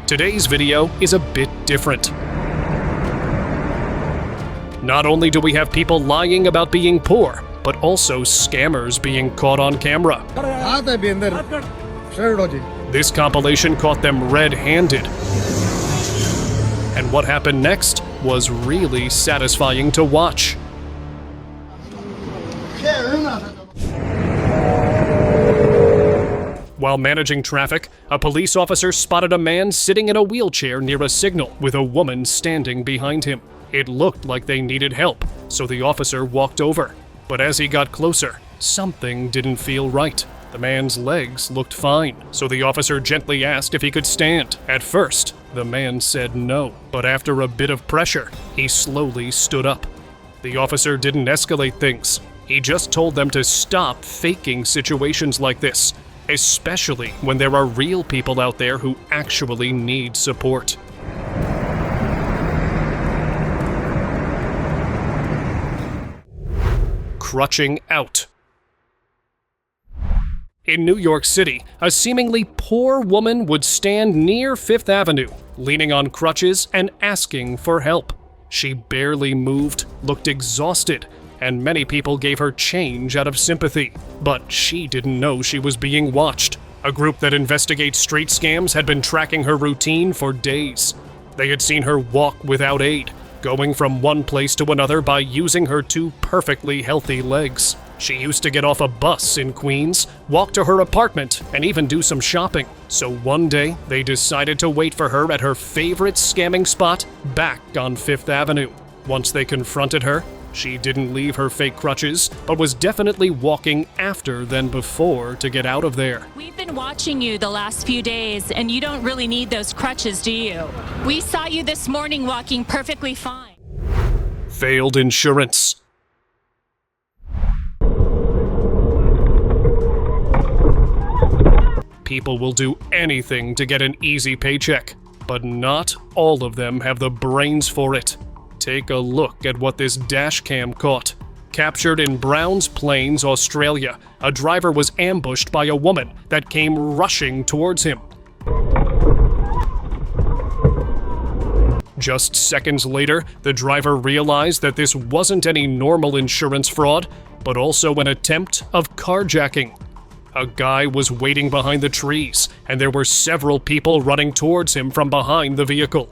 Today's video is a bit different. Not only do we have people lying about being poor, but also scammers being caught on camera. This compilation caught them red-handed. And what happened next was really satisfying to watch. While managing traffic, a police officer spotted a man sitting in a wheelchair near a signal with a woman standing behind him. It looked like they needed help, so the officer walked over. But as he got closer, something didn't feel right. The man's legs looked fine, so the officer gently asked if he could stand. At first, the man said no, but after a bit of pressure, he slowly stood up. The officer didn't escalate things. He just told them to stop faking situations like this, especially when there are real people out there who actually need support. Crutching out. In New York City, a seemingly poor woman would stand near Fifth Avenue, leaning on crutches and asking for help. She barely moved, looked exhausted, and many people gave her change out of sympathy. But she didn't know she was being watched. A group that investigates street scams had been tracking her routine for days. They had seen her walk without aid, going from one place to another by using her two perfectly healthy legs. She used to get off a bus in Queens, walk to her apartment, and even do some shopping. So one day, they decided to wait for her at her favorite scamming spot, back on Fifth Avenue. Once they confronted her, she didn't leave her fake crutches, but was definitely walking after than before to get out of there. We've been watching you the last few days, and you don't really need those crutches, do you? We saw you this morning walking perfectly fine. Failed insurance. People will do anything to get an easy paycheck, but not all of them have the brains for it. Take a look at what this dash cam caught. Captured in Browns Plains, Australia, a driver was ambushed by a woman that came rushing towards him. Just seconds later, the driver realized that this wasn't any normal insurance fraud, but also an attempt of carjacking. A guy was waiting behind the trees, and there were several people running towards him from behind the vehicle.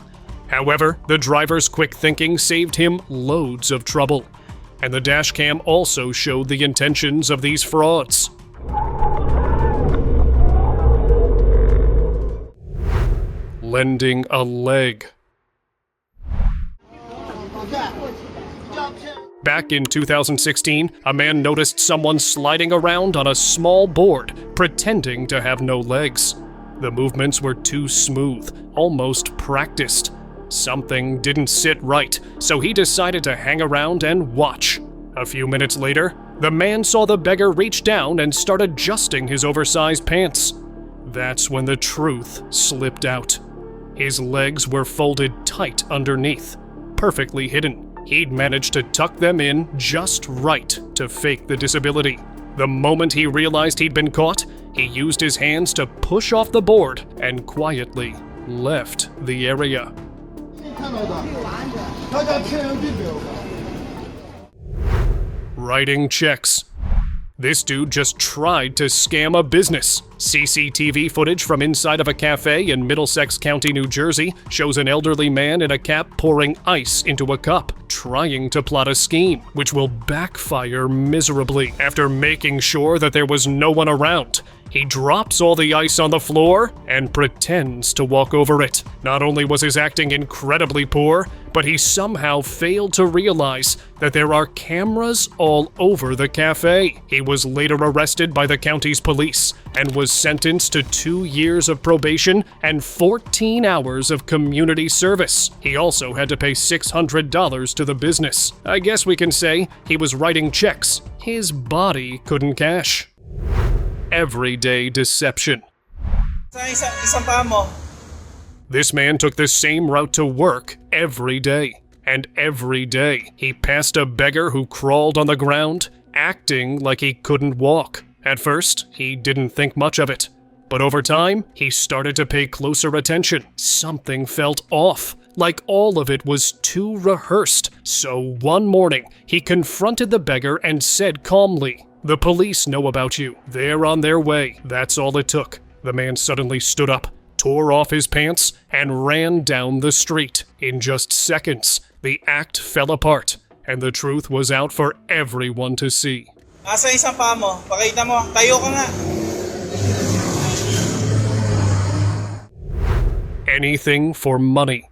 However, the driver's quick thinking saved him loads of trouble, and the dashcam also showed the intentions of these frauds. Lending a leg. Back in 2016, a man noticed someone sliding around on a small board, pretending to have no legs. The movements were too smooth, almost practiced. Something didn't sit right, so he decided to hang around and watch. A few minutes later, the man saw the beggar reach down and start adjusting his oversized pants. That's when the truth slipped out. His legs were folded tight underneath, perfectly hidden. He'd managed to tuck them in just right to fake the disability. The moment he realized he'd been caught, he used his hands to push off the board and quietly left the area. Writing checks. This dude just tried to scam a business. CCTV footage from inside of a cafe in Middlesex County, New Jersey shows an elderly man in a cap pouring ice into a cup, trying to plot a scheme, which will backfire miserably. After making sure that there was no one around, he drops all the ice on the floor and pretends to walk over it. Not only was his acting incredibly poor, but he somehow failed to realize that there are cameras all over the cafe. He was later arrested by the county's police and was sentenced to 2 years of probation and 14 hours of community service. He also had to pay $600 to the business. I guess we can say he was writing checks his body couldn't cash. Everyday deception. This man took the same route to work every day. And every day, he passed a beggar who crawled on the ground, acting like he couldn't walk. At first, he didn't think much of it. But over time, he started to pay closer attention. Something felt off, like all of it was too rehearsed. So one morning, he confronted the beggar and said calmly, "The police know about you. They're on their way." That's all it took. The man suddenly stood up, tore off his pants, and ran down the street. In just seconds, the act fell apart, and the truth was out for everyone to see. Asa isang paa mo? Pakita mo. Tayo ka nga. Anything for money.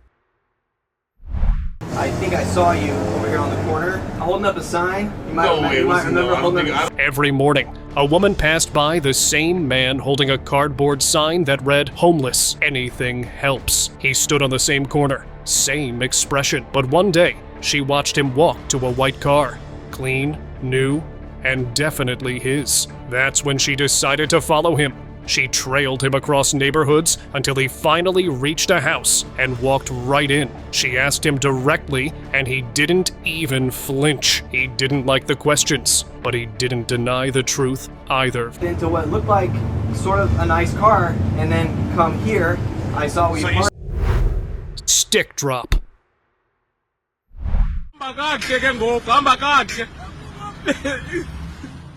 I think I saw you over here on the corner, holding up a sign. You might remember holding up. Every morning, a woman passed by the same man holding a cardboard sign that read, "Homeless, anything helps." He stood on the same corner, same expression, but one day, she watched him walk to a white car. Clean, new, and definitely his. That's when she decided to follow him. She trailed him across neighborhoods until he finally reached a house and walked right in. She asked him directly, and he didn't even flinch. He didn't like the questions, but he didn't deny the truth either. Into what looked like sort of a nice car, and then come here, I saw where you parked. Stick drop.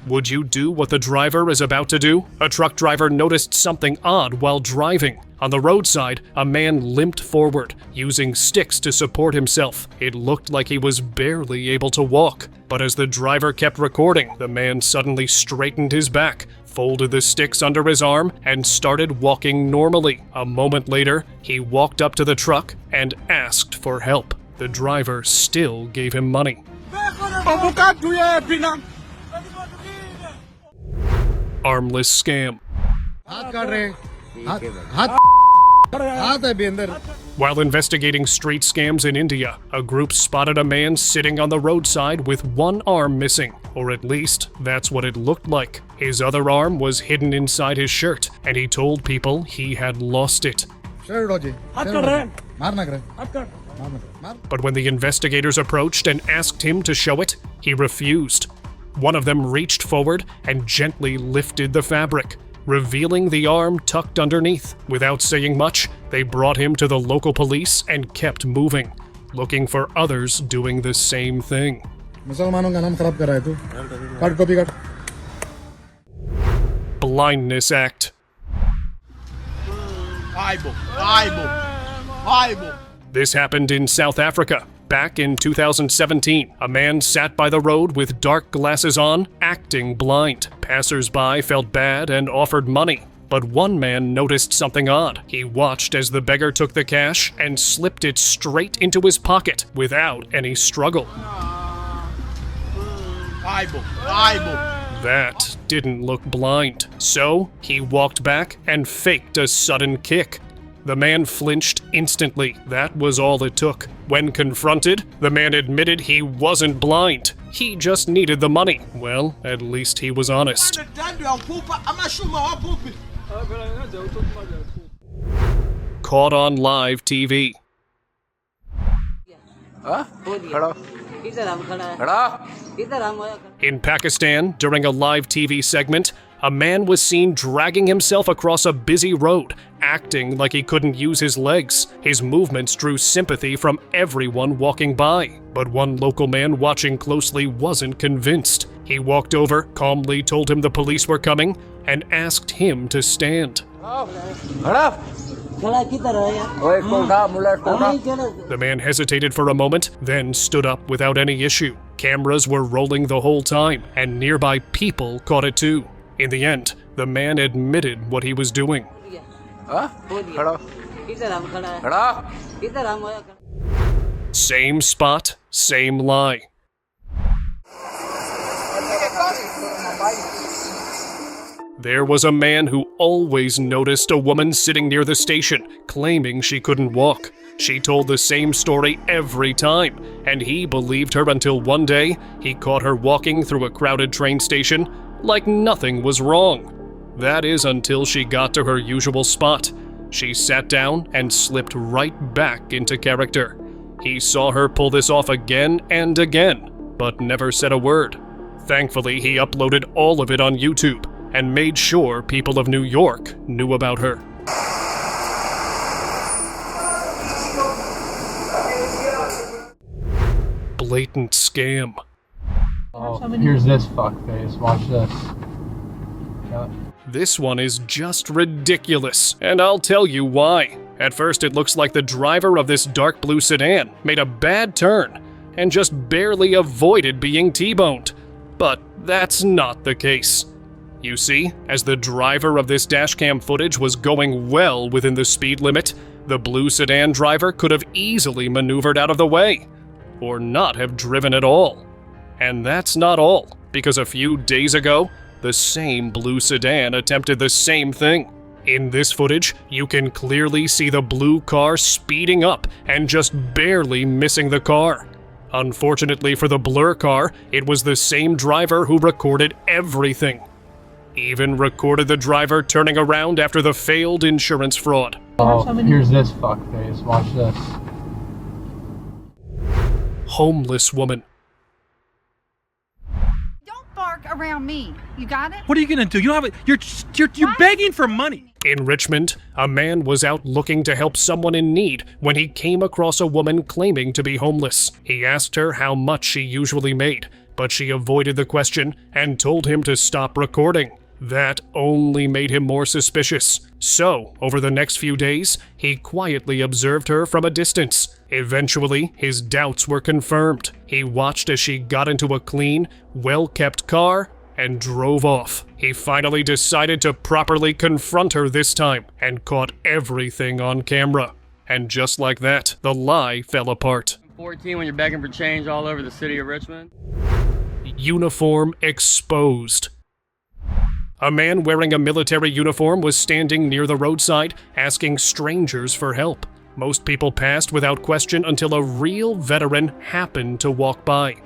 Would you do what the driver is about to do? A truck driver noticed something odd while driving. On the roadside, a man limped forward, using sticks to support himself. It looked like he was barely able to walk. But as the driver kept recording, the man suddenly straightened his back, folded the sticks under his arm, and started walking normally. A moment later, he walked up to the truck and asked for help. The driver still gave him money. Armless scam. While investigating street scams in India, a group spotted a man sitting on the roadside with one arm missing, or at least that's what it looked like. His other arm was hidden inside his shirt, and he told people he had lost it. But when the investigators approached and asked him to show it, he refused. One of them reached forward and gently lifted the fabric, revealing the arm tucked underneath. Without saying much, they brought him to the local police and kept moving, looking for others doing the same thing. Blindness Act. This happened in South Africa. Back in 2017, a man sat by the road with dark glasses on, acting blind. Passers-by felt bad and offered money. But one man noticed something odd. He watched as the beggar took the cash and slipped it straight into his pocket without any struggle. That didn't look blind. So he walked back and faked a sudden kick. The man flinched instantly. That was all it took. When confronted, the man admitted he wasn't blind. He just needed the money. Well, at least he was honest. Caught on live TV. In Pakistan, during a live TV segment, a man was seen dragging himself across a busy road, acting like he couldn't use his legs. His movements drew sympathy from everyone walking by. But one local man watching closely wasn't convinced. He walked over, calmly told him the police were coming, and asked him to stand. The man hesitated for a moment, then stood up without any issue. Cameras were rolling the whole time, and nearby people caught it too. In the end, the man admitted what he was doing. Same spot, same lie. There was a man who always noticed a woman sitting near the station, claiming she couldn't walk. She told the same story every time, and he believed her until one day he caught her walking through a crowded train station like nothing was wrong. That is until she got to her usual spot. She sat down and slipped right back into character. He saw her pull this off again and again, but never said a word. Thankfully, he uploaded all of it on YouTube, and made sure people of New York knew about her. Blatant scam. Oh, here's this fuckface. Watch this. Yeah. This one is just ridiculous, and I'll tell you why. At first, it looks like the driver of this dark blue sedan made a bad turn and just barely avoided being T-boned. But that's not the case. You see, as the driver of this dashcam footage was going well within the speed limit, the blue sedan driver could have easily maneuvered out of the way, or not have driven at all. And that's not all, because a few days ago, the same blue sedan attempted the same thing. In this footage, you can clearly see the blue car speeding up and just barely missing the car. Unfortunately for the blur car, it was the same driver who recorded everything. Even recorded the driver turning around after the failed insurance fraud. Oh, here's this fuckface. Watch this. Homeless woman. Don't bark around me. You got it? What are you gonna do? You don't have it. You're begging for money. In Richmond, a man was out looking to help someone in need when he came across a woman claiming to be homeless. He asked her how much she usually made, but she avoided the question and told him to stop recording. That only made him more suspicious. So, over the next few days, he quietly observed her from a distance. Eventually, his doubts were confirmed. He watched as she got into a clean, well-kept car and drove off. He finally decided to properly confront her this time and caught everything on camera. And just like that, the lie fell apart. 14 when you're begging for change all over the city of Richmond. Uniform exposed. A man wearing a military uniform was standing near the roadside, asking strangers for help. Most people passed without question until a real veteran happened to walk by.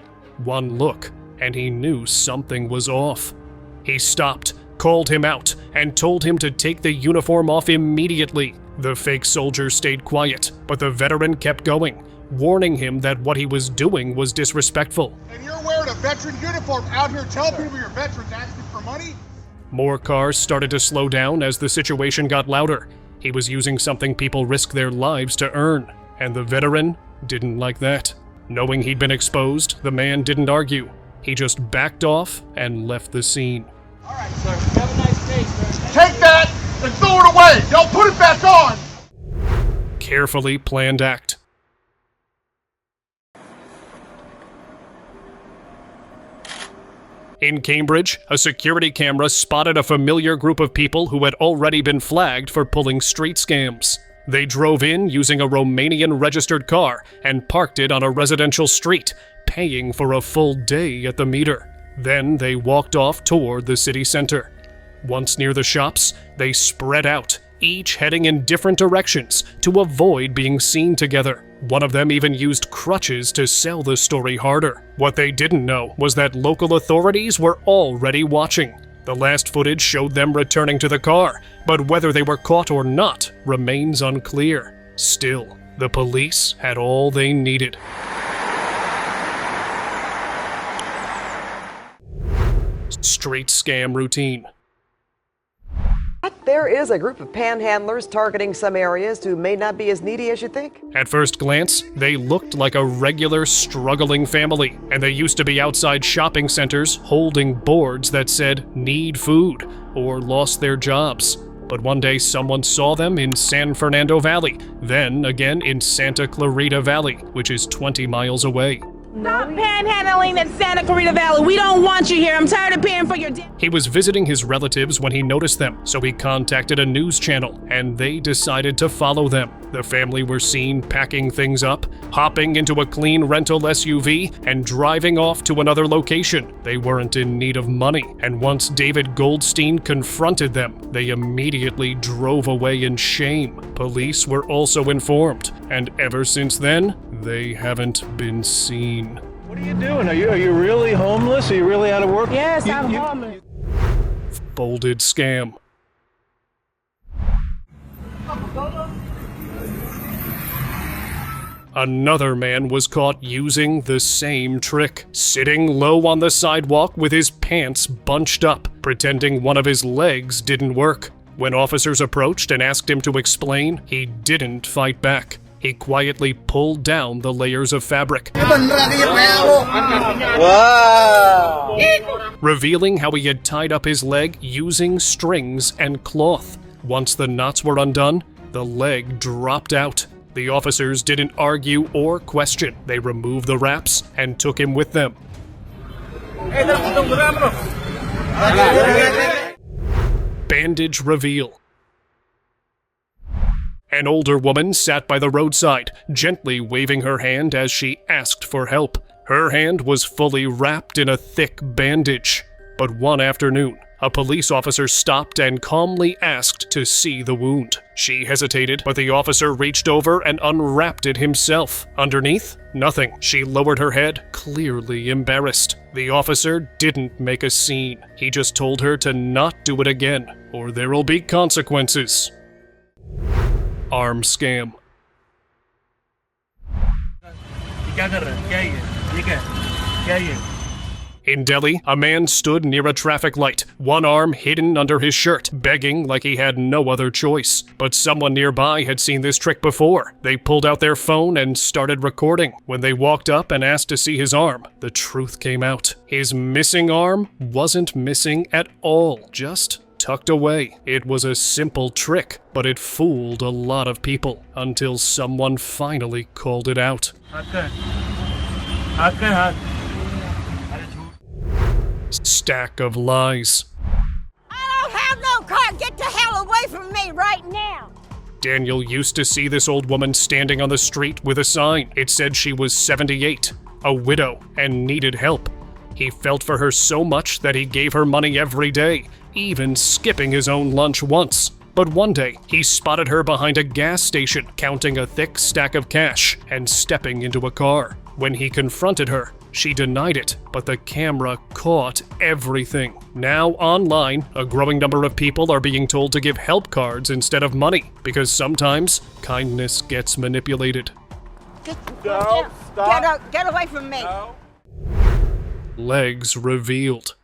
One look, and he knew something was off. He stopped, called him out, and told him to take the uniform off immediately. The fake soldier stayed quiet, but the veteran kept going, warning him that what he was doing was disrespectful. And you're wearing a veteran uniform out here telling people you're veterans asking for money? More cars started to slow down as the situation got louder. He was using something people risk their lives to earn, and the veteran didn't like that. Knowing he'd been exposed, the man didn't argue. He just backed off and left the scene. All right, sir. Have a nice day, sir. Take that and throw it away. Don't put it back on. Carefully planned act. In Cambridge, a security camera spotted a familiar group of people who had already been flagged for pulling street scams. They drove in using a Romanian-registered car and parked it on a residential street, paying for a full day at the meter. Then they walked off toward the city center. Once near the shops, they spread out, each heading in different directions to avoid being seen together. One of them even used crutches to sell the story harder. What they didn't know was that local authorities were already watching. The last footage showed them returning to the car, but whether they were caught or not remains unclear. Still, the police had all they needed. Street scam routine. There is a group of panhandlers targeting some areas who may not be as needy as you think. At first glance, they looked like a regular struggling family, and they used to be outside shopping centers holding boards that said "need food" or lost their jobs. But one day someone saw them in San Fernando Valley, then again in Santa Clarita Valley, which is 20 miles away. Stop panhandling in Santa Clarita Valley. We don't want you here. I'm tired of paying for your He was visiting his relatives when he noticed them, so he contacted a news channel, and they decided to follow them. The family were seen packing things up, hopping into a clean rental SUV, and driving off to another location. They weren't in need of money, and once David Goldstein confronted them, they immediately drove away in shame. Police were also informed, and ever since then, they haven't been seen. What are you doing? Are you really homeless? Are you really out of work? Yes, I'm homeless. Folded scam. Another man was caught using the same trick, sitting low on the sidewalk with his pants bunched up, pretending one of his legs didn't work. When officers approached and asked him to explain, he didn't fight back. He quietly pulled down the layers of fabric, revealing how he had tied up his leg using strings and cloth. Once the knots were undone, the leg dropped out. The officers didn't argue or question. They removed the wraps and took him with them. Bandage reveal. An older woman sat by the roadside, gently waving her hand as she asked for help. Her hand was fully wrapped in a thick bandage. But one afternoon, a police officer stopped and calmly asked to see the wound. She hesitated, but the officer reached over and unwrapped it himself. Underneath, nothing. She lowered her head, clearly embarrassed. The officer didn't make a scene. He just told her to not do it again, or there'll be consequences. Arm scam. In Delhi, a man stood near a traffic light, one arm hidden under his shirt, begging like he had no other choice. But someone nearby had seen this trick before. They pulled out their phone and started recording. When they walked up and asked to see his arm, the truth came out. His missing arm wasn't missing at all, just tucked away. It was a simple trick, but it fooled a lot of people until someone finally called it out. Stack of lies. I don't have no car. Get the hell away from me right now. Daniel used to see this old woman standing on the street with a sign. It said she was 78, a widow, and needed help. He felt for her so much that he gave her money every day, even skipping his own lunch once. But one day, he spotted her behind a gas station, counting a thick stack of cash and stepping into a car. When he confronted her, she denied it, but the camera caught everything. Now online, a growing number of people are being told to give help cards instead of money, because sometimes kindness gets manipulated. Get away from me. No. Legs revealed.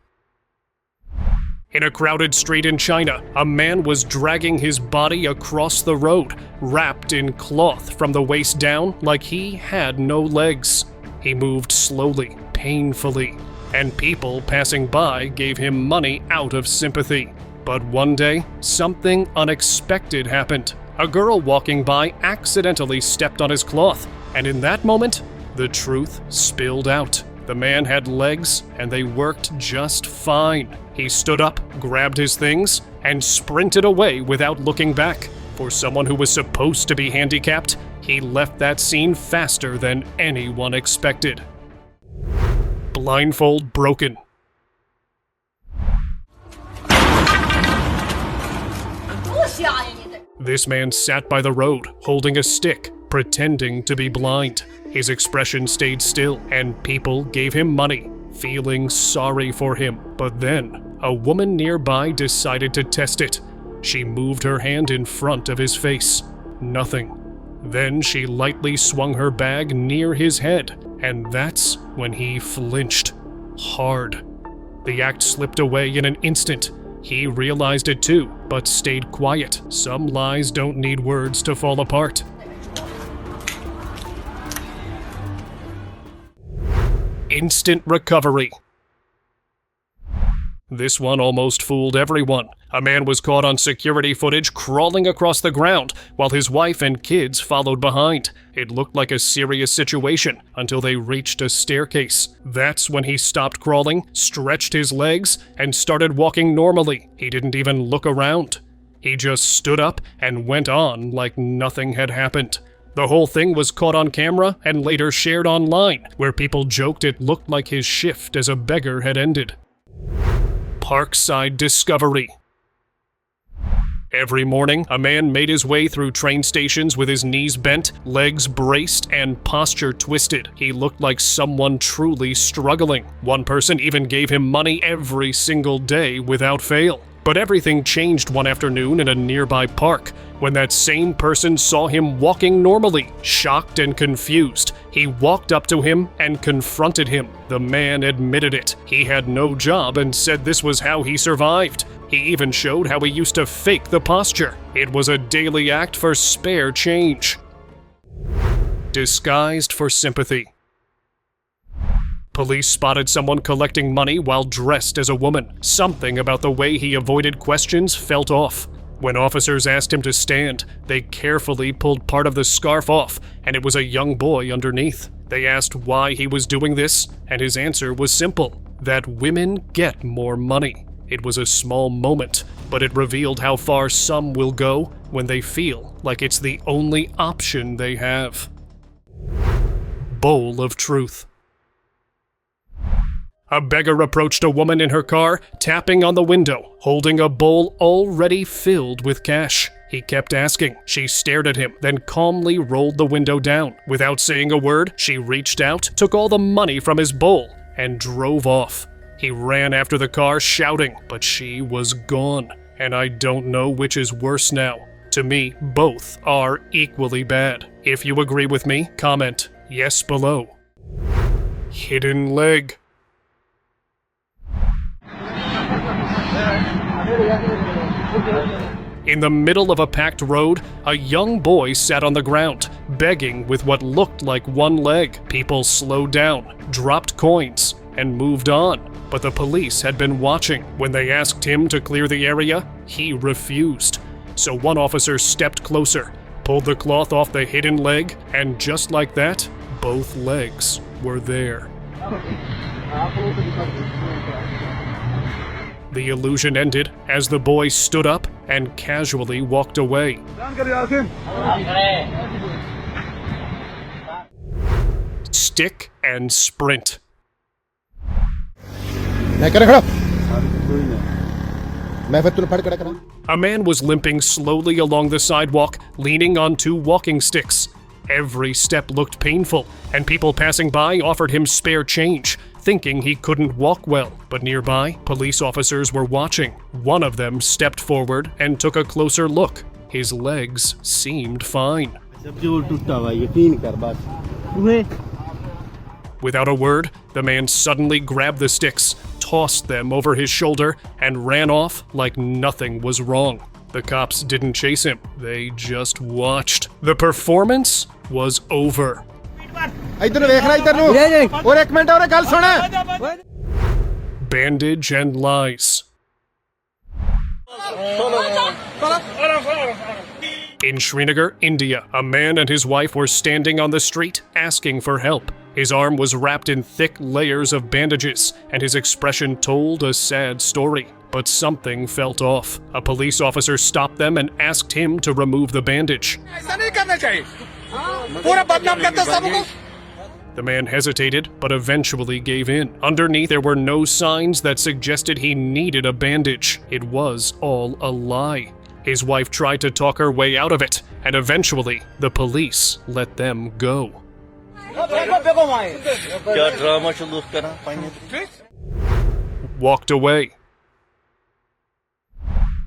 In a crowded street in China, a man was dragging his body across the road, wrapped in cloth from the waist down like he had no legs. He moved slowly, painfully, and people passing by gave him money out of sympathy. But one day, something unexpected happened. A girl walking by accidentally stepped on his cloth, and in that moment, the truth spilled out. The man had legs, and they worked just fine. He stood up, grabbed his things, and sprinted away without looking back. For someone who was supposed to be handicapped, he left that scene faster than anyone expected. Blindfold broken. This man sat by the road, holding a stick, pretending to be blind. His expression stayed still, and people gave him money, feeling sorry for him. But then, a woman nearby decided to test it. She moved her hand in front of his face. Nothing. Then she lightly swung her bag near his head, and that's when he flinched. Hard. The act slipped away in an instant. He realized it too, but stayed quiet. Some lies don't need words to fall apart. Instant recovery. This one almost fooled everyone. A man was caught on security footage crawling across the ground while his wife and kids followed behind. It looked like a serious situation until they reached a staircase. That's when he stopped crawling, stretched his legs, and started walking normally. He didn't even look around. He just stood up and went on like nothing had happened. The whole thing was caught on camera and later shared online, where people joked it looked like his shift as a beggar had ended. Parkside discovery. Every morning, a man made his way through train stations with his knees bent, legs braced, and posture twisted. He looked like someone truly struggling. One person even gave him money every single day without fail. But everything changed one afternoon in a nearby park, when that same person saw him walking normally. Shocked and confused, he walked up to him and confronted him. The man admitted it. He had no job and said this was how he survived. He even showed how he used to fake the posture. It was a daily act for spare change. Disguised for sympathy. Police spotted someone collecting money while dressed as a woman. Something about the way he avoided questions felt off. When officers asked him to stand, they carefully pulled part of the scarf off, and it was a young boy underneath. They asked why he was doing this, and his answer was simple: that women get more money. It was a small moment, but it revealed how far some will go when they feel like it's the only option they have. Bowl of truth. A beggar approached a woman in her car, tapping on the window, holding a bowl already filled with cash. He kept asking. She stared at him, then calmly rolled the window down. Without saying a word, she reached out, took all the money from his bowl, and drove off. He ran after the car, shouting, but she was gone. And I don't know which is worse now. To me, both are equally bad. If you agree with me, comment yes below. Hidden leg. In the middle of a packed road, a young boy sat on the ground, begging with what looked like one leg. People slowed down, dropped coins, and moved on. But the police had been watching. When they asked him to clear the area, he refused. So one officer stepped closer, pulled the cloth off the hidden leg, and just like that, both legs were there. The illusion ended as the boy stood up and casually walked away. Stick and sprint. A man was limping slowly along the sidewalk, leaning on 2 walking sticks. Every step looked painful, and people passing by offered him spare change, thinking he couldn't walk well. But nearby, police officers were watching. One of them stepped forward and took a closer look. His legs seemed fine. Without a word, the man suddenly grabbed the sticks, tossed them over his shoulder, and ran off like nothing was wrong. The cops didn't chase him, they just watched. The performance was over. Bandage and lies. In Srinagar, India, a man and his wife were standing on the street asking for help. His arm was wrapped in thick layers of bandages, and his expression told a sad story. But something felt off. A police officer stopped them and asked him to remove the bandage. The man hesitated, but eventually gave in. Underneath, there were no signs that suggested he needed a bandage. It was all a lie. His wife tried to talk her way out of it, and eventually, the police let them go. Walked away.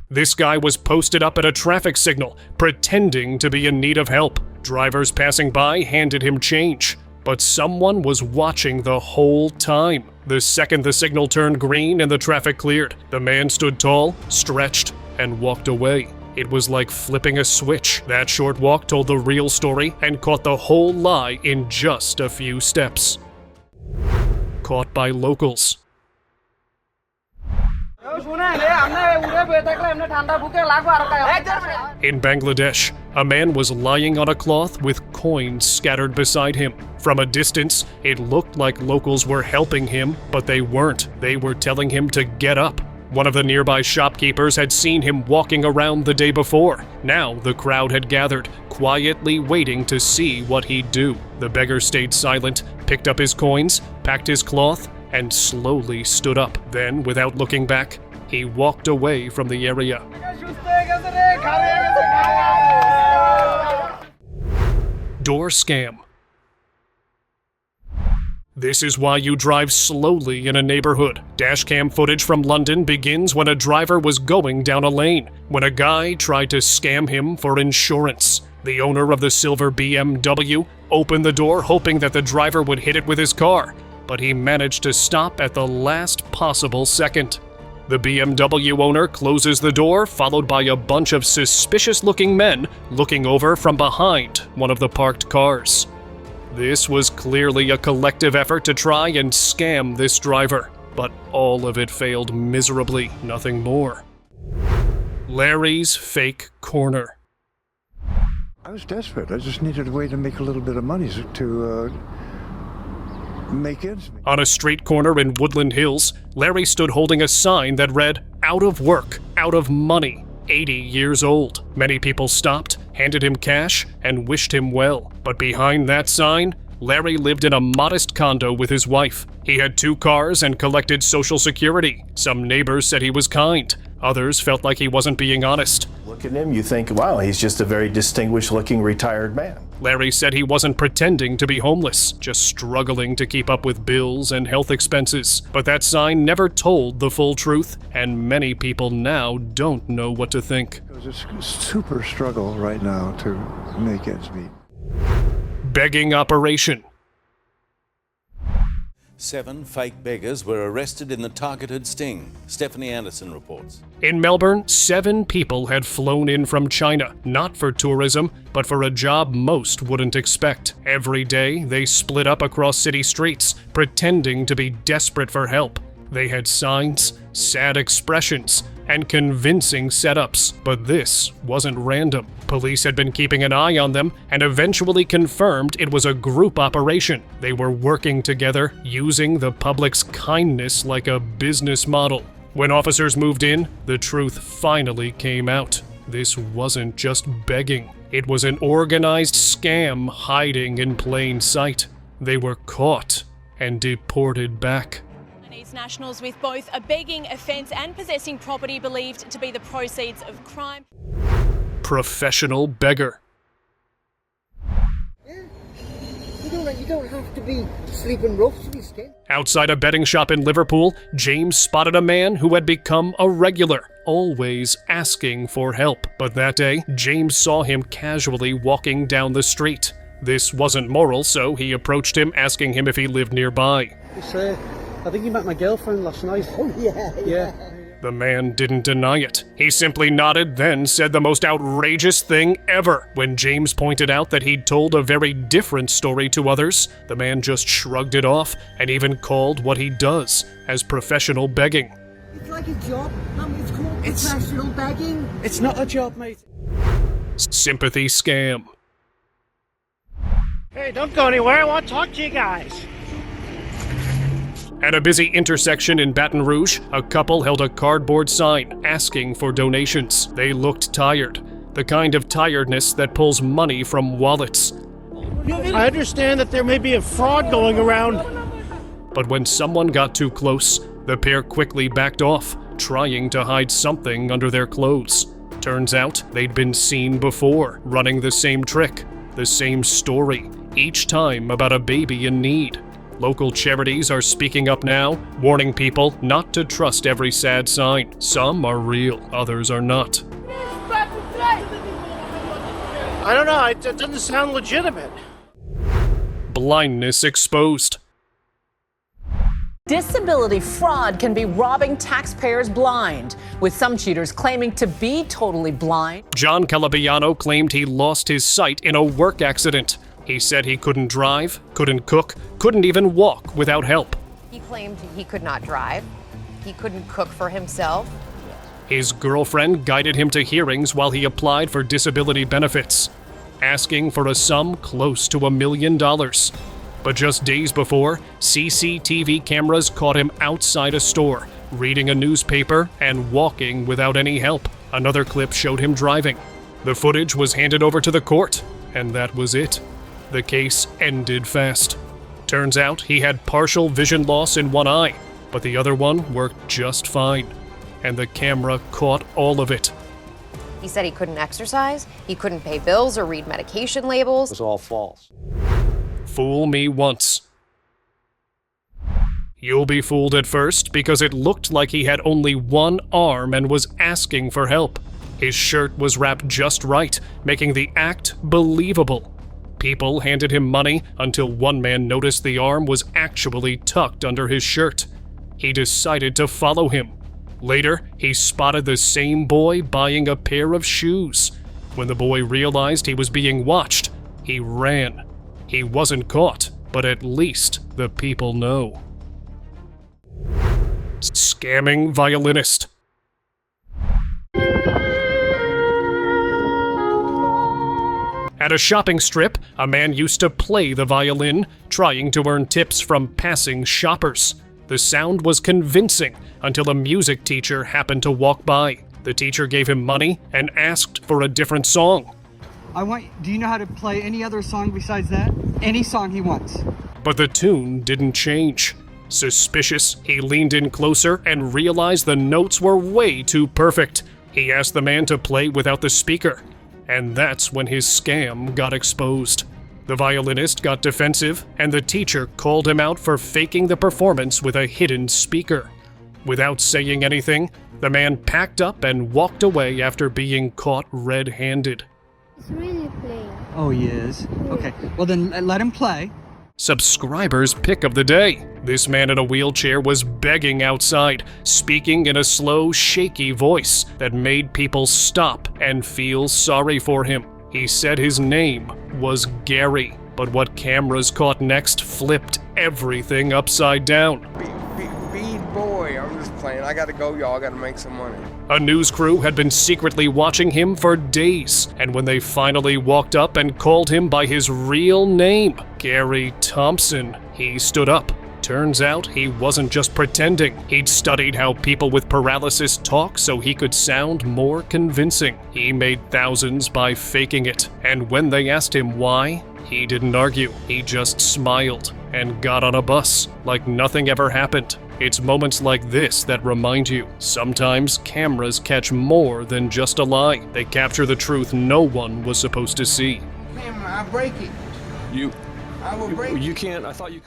This guy was posted up at a traffic signal, pretending to be in need of help. Drivers passing by handed him change, but someone was watching the whole time. The second the signal turned green and the traffic cleared, the man stood tall, stretched, and walked away. It was like flipping a switch. That short walk told the real story and caught the whole lie in just a few steps. Caught by locals. In Bangladesh, a man was lying on a cloth with coins scattered beside him. From a distance, it looked like locals were helping him, but they weren't. They were telling him to get up. One of the nearby shopkeepers had seen him walking around the day before. Now the crowd had gathered, quietly waiting to see what he'd do. The beggar stayed silent, picked up his coins, packed his cloth, and slowly stood up. Then, without looking back, he walked away from the area. Door scam. This is why you drive slowly in a neighborhood. Dashcam footage from London begins when a driver was going down a lane, when a guy tried to scam him for insurance. The owner of the silver BMW opened the door hoping that the driver would hit it with his car, but he managed to stop at the last possible second. The BMW owner closes the door, followed by a bunch of suspicious-looking men looking over from behind one of the parked cars. This was clearly a collective effort to try and scam this driver, but all of it failed miserably, nothing more. Larry's fake corner. I was desperate. I just needed a way to make a little bit of money to make ends meet. On a street corner in Woodland Hills, Larry stood holding a sign that read, "Out of work, out of money, 80 years old." Many people stopped, handed him cash, and wished him well. But behind that sign, Larry lived in a modest condo with his wife. He had 2 cars and collected Social Security. Some neighbors said he was kind. Others felt like he wasn't being honest. Look at him, you think, wow, he's just a very distinguished-looking retired man. Larry said he wasn't pretending to be homeless, just struggling to keep up with bills and health expenses. But that sign never told the full truth, and many people now don't know what to think. It's a super struggle right now to make ends meet. Begging operation. 7 fake beggars were arrested in the targeted sting. Stephanie Anderson reports. In Melbourne, 7 people had flown in from China, not for tourism, but for a job most wouldn't expect. Every day, they split up across city streets, pretending to be desperate for help. They had signs, sad expressions, and convincing setups. But this wasn't random. Police had been keeping an eye on them and eventually confirmed it was a group operation. They were working together, using the public's kindness like a business model. When officers moved in, the truth finally came out. This wasn't just begging. It was an organized scam hiding in plain sight. They were caught and deported back. Nationals with both a begging offence and possessing property believed to be the proceeds of crime. Professional beggar. You don't have to be sleeping rough to be scared. Outside a betting shop in Liverpool, James spotted a man who had become a regular, always asking for help. But that day, James saw him casually walking down the street. This wasn't moral, so he approached him, asking him if he lived nearby. I think you met my girlfriend last night. Oh, yeah. The man didn't deny it. He simply nodded, then said the most outrageous thing ever. When James pointed out that he'd told a very different story to others, the man just shrugged it off and even called what he does as professional begging. It's like a job. It's called professional begging. It's not a job, mate. Sympathy scam. Hey, don't go anywhere. I want to talk to you guys. At a busy intersection in Baton Rouge, a couple held a cardboard sign asking for donations. They looked tired, the kind of tiredness that pulls money from wallets. I understand that there may be a fraud going around. But when someone got too close, the pair quickly backed off, trying to hide something under their clothes. Turns out they'd been seen before, running the same trick, the same story, each time about a baby in need. Local charities are speaking up now, warning people not to trust every sad sign. Some are real, others are not. I don't know, it doesn't sound legitimate. Blindness exposed. Disability fraud can be robbing taxpayers blind, with some cheaters claiming to be totally blind. John Calabiano claimed he lost his sight in a work accident. He said he couldn't drive, couldn't cook, couldn't even walk without help. He claimed he could not drive. He couldn't cook for himself. His girlfriend guided him to hearings while he applied for disability benefits, asking for a sum close to $1 million. But just days before, CCTV cameras caught him outside a store, reading a newspaper and walking without any help. Another clip showed him driving. The footage was handed over to the court, and that was it. The case ended fast. Turns out he had partial vision loss in one eye, but the other one worked just fine. And the camera caught all of it. He said he couldn't exercise, he couldn't pay bills or read medication labels. It was all false. Fool me once. You'll be fooled at first because it looked like he had only one arm and was asking for help. His shirt was wrapped just right, making the act believable. People handed him money until one man noticed the arm was actually tucked under his shirt. He decided to follow him. Later, he spotted the same boy buying a pair of shoes. When the boy realized he was being watched, he ran. He wasn't caught, but at least the people know. Scamming violinist. At a shopping strip, a man used to play the violin, trying to earn tips from passing shoppers. The sound was convincing until a music teacher happened to walk by. The teacher gave him money and asked for a different song. Do you know how to play any other song besides that? Any song he wants. But the tune didn't change. Suspicious, he leaned in closer and realized the notes were way too perfect. He asked the man to play without the speaker. And that's when his scam got exposed. The violinist got defensive, and the teacher called him out for faking the performance with a hidden speaker. Without saying anything, the man packed up and walked away after being caught red-handed. He's really playing. Oh, he is? Okay, well then let him play. Subscribers' pick of the day. This man in a wheelchair was begging outside, speaking in a slow, shaky voice that made people stop and feel sorry for him. He said his name was Gary, but what cameras caught next flipped everything upside down. Boy, I'm just playing. I gotta go, y'all. I gotta make some money. A news crew had been secretly watching him for days, and when they finally walked up and called him by his real name, Gary Thompson, he stood up. Turns out he wasn't just pretending. He'd studied how people with paralysis talk so he could sound more convincing. He made thousands by faking it, and when they asked him why, he didn't argue. He just smiled and got on a bus like nothing ever happened. It's moments like this that remind you, sometimes cameras catch more than just a lie. They capture the truth no one was supposed to see. Camera, I break it. You I will break it. You can't. I thought you could.